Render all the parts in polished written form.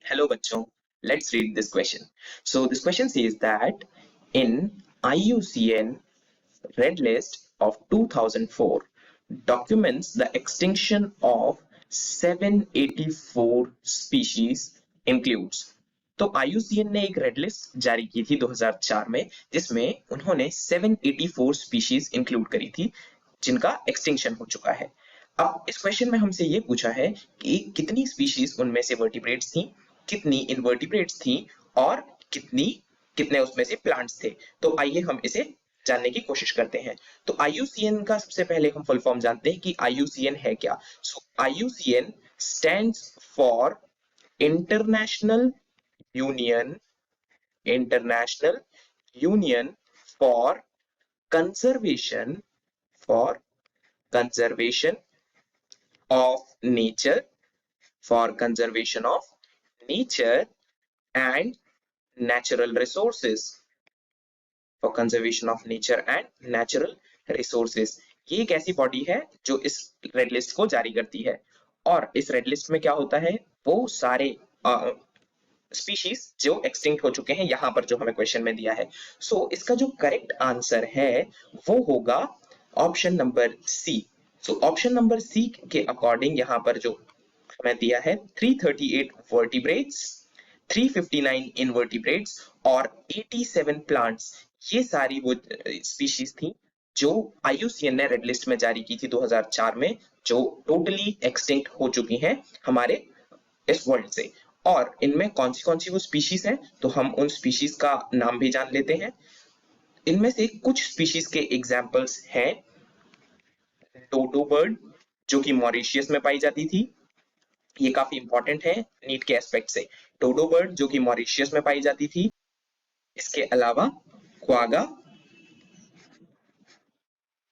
Hello bachcho, let's read this question. So this question says that in IUCN Red List of 2004 documents the extinction of 784 species includes. तो IUCN ने एक red list जारी की थी 2004 में जिसमें उन्होंने 784 स्पीशीज इंक्लूड करी थी जिनका एक्सटिंक्शन हो चुका है। अब इस क्वेश्चन में हमसे ये पूछा है कि कितनी स्पीशीज उनमें से वर्टिब्रेट्स थी, कितनी इनवर्टिब्रेट्स थी और कितने उसमें से प्लांट्स थे। तो आइए हम इसे जानने की कोशिश करते हैं। तो IUCN का सबसे पहले हम फुल फॉर्म जानते हैं कि IUCN है क्या। सो IUCN stands for international union international union for conservation for conservation of nature for conservation of nature and natural resources for conservation of nature and natural resources। ये एक ऐसी बॉडी है जो इस रेड लिस्ट को जारी करती है और इस रेड लिस्ट में क्या होता है, वो सारे स्पीशीज जो एक्सटिंक्ट हो चुके हैं यहाँ पर जो हमें क्वेश्चन में दिया है। सो इसका जो करेक्ट आंसर है वो होगा option number C. So option number C के अकॉर्डिंग यहाँ पर जो हमें दिया है 338 वर्टिब्रेट्स, 359 इनवर्टिब्रेट्स और 87 प्लांट्स, ये सारी वो स्पीशीज थी जो IUCN ने रेड लिस्ट में जारी की थी 2004 में, जो टोटली एक्सटिंक्ट हो चुकी हैं हमारे इस वर्ल्ड से। और इनमें कौन सी वो स्पीशीज हैं, तो हम उन स्पीशीज का नाम भी जान लेते हैं। इनमें से कुछ स्पीशीज के एग्जांपल्स हैं डोडो बर्ड जो कि मॉरिशियस में पाई जाती थी, ये काफी इंपॉर्टेंट है नीट के एस्पेक्ट से। डोडो बर्ड जो कि मॉरिशियस में पाई जाती थी। इसके अलावा क्वागा,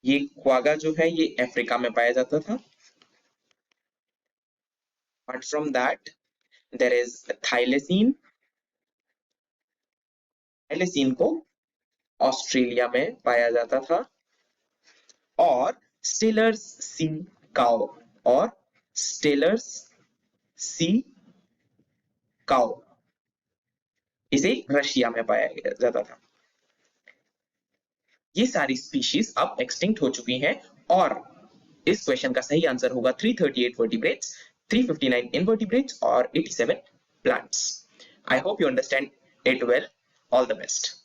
ये क्वागा जो है ये अफ्रीका में पाया जाता था। Apart from that there is thylacine, thylacine को ऑस्ट्रेलिया में पाया जाता था। और स्टिलर्स सी काउ और स्टिलर्स सी काउ, इसे रशिया में पाया जाता था। ये सारी स्पीशीज अब एक्सटिंक्ट हो चुकी हैं और इस क्वेश्चन का सही आंसर होगा 338 वर्टिब्रेट्स, 359 इनवर्टिब्रेट्स और 87 plants. I hope you understand it well. All the best.